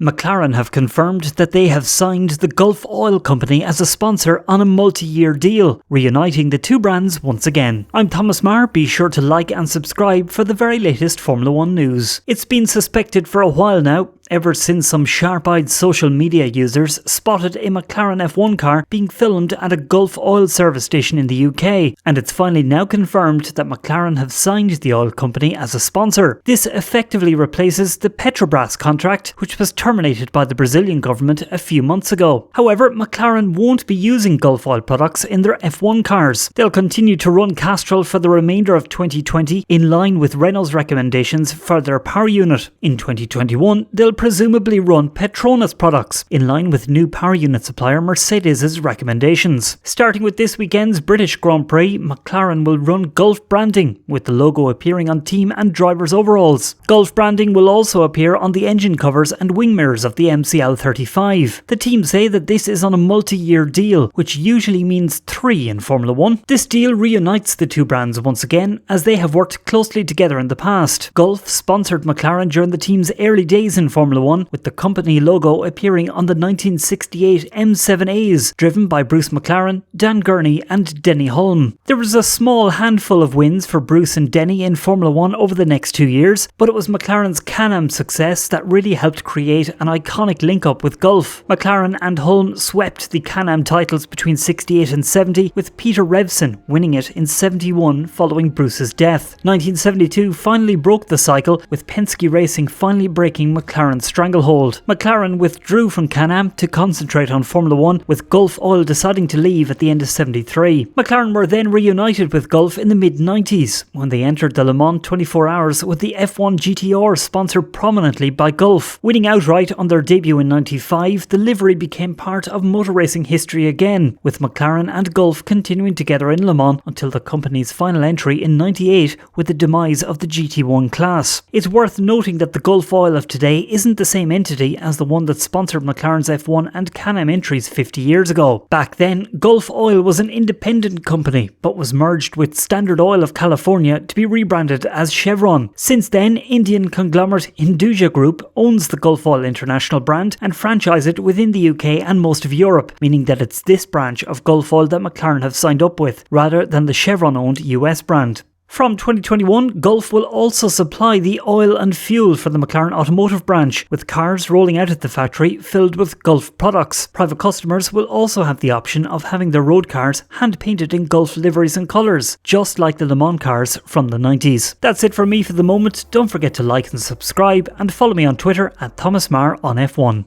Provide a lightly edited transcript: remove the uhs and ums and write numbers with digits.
McLaren have confirmed that they have signed the Gulf Oil Company as a sponsor on a multi-year deal, reuniting the two brands once again. I'm Thomas Marr. Be sure to like and subscribe for the very latest Formula 1 news. It's been suspected for a while now, ever since some sharp-eyed social media users spotted a McLaren F1 car being filmed at a Gulf oil service station in the UK, and it's finally now confirmed that McLaren have signed the oil company as a sponsor. This effectively replaces the Petronas contract, which was terminated by the Brazilian government a few months ago. However, McLaren won't be using Gulf oil products in their F1 cars. They'll continue to run Castrol for the remainder of 2020 in line with Renault's recommendations for their power unit. In 2021, they'll presumably run Petronas products, in line with new power unit supplier Mercedes' recommendations. Starting with this weekend's British Grand Prix, McLaren will run Gulf branding, with the logo appearing on team and drivers' overalls. Gulf branding will also appear on the engine covers and wing mirrors of the MCL35. The team say that this is on a multi-year deal, which usually means 3 in Formula 1. This deal reunites the two brands once again, as they have worked closely together in the past. Gulf sponsored McLaren during the team's early days in Formula 1, with the company logo appearing on the 1968 M7As, driven by Bruce McLaren, Dan Gurney and Denny Hulme. There was a small handful of wins for Bruce and Denny in Formula 1 over the next 2 years, but it was McLaren's Can-Am success that really helped create an iconic link-up with Gulf. McLaren and Hulme swept the Can-Am titles between 68 and 70, with Peter Revson winning it in 71 following Bruce's death. 1972 finally broke the cycle, with Penske Racing finally breaking McLaren's stranglehold. McLaren withdrew from Can-Am to concentrate on Formula 1, with Gulf Oil deciding to leave at the end of 73. McLaren were then reunited with Gulf in the mid-90s, when they entered the Le Mans 24 Hours with the F1 GTR sponsored prominently by Gulf. Winning outright on their debut in 95, the livery became part of motor racing history again, with McLaren and Gulf continuing together in Le Mans until the company's final entry in 98 with the demise of the GT1 class. It's worth noting that the Gulf Oil of today isn't the same entity as the one that sponsored McLaren's F1 and Can-Am entries 50 years ago. Back then, Gulf Oil was an independent company, but was merged with Standard Oil of California to be rebranded as Chevron. Since then, Indian conglomerate Hinduja Group owns the Gulf Oil International brand and franchise it within the UK and most of Europe, meaning that it's this branch of Gulf Oil that McLaren have signed up with, rather than the Chevron-owned US brand. From 2021, Gulf will also supply the oil and fuel for the McLaren automotive branch, with cars rolling out at the factory filled with Gulf products. Private customers will also have the option of having their road cars hand-painted in Gulf liveries and colours, just like the Le Mans cars from the 90s. That's it from me for the moment. Don't forget to like and subscribe, and follow me on Twitter at Thomas Marr on F1.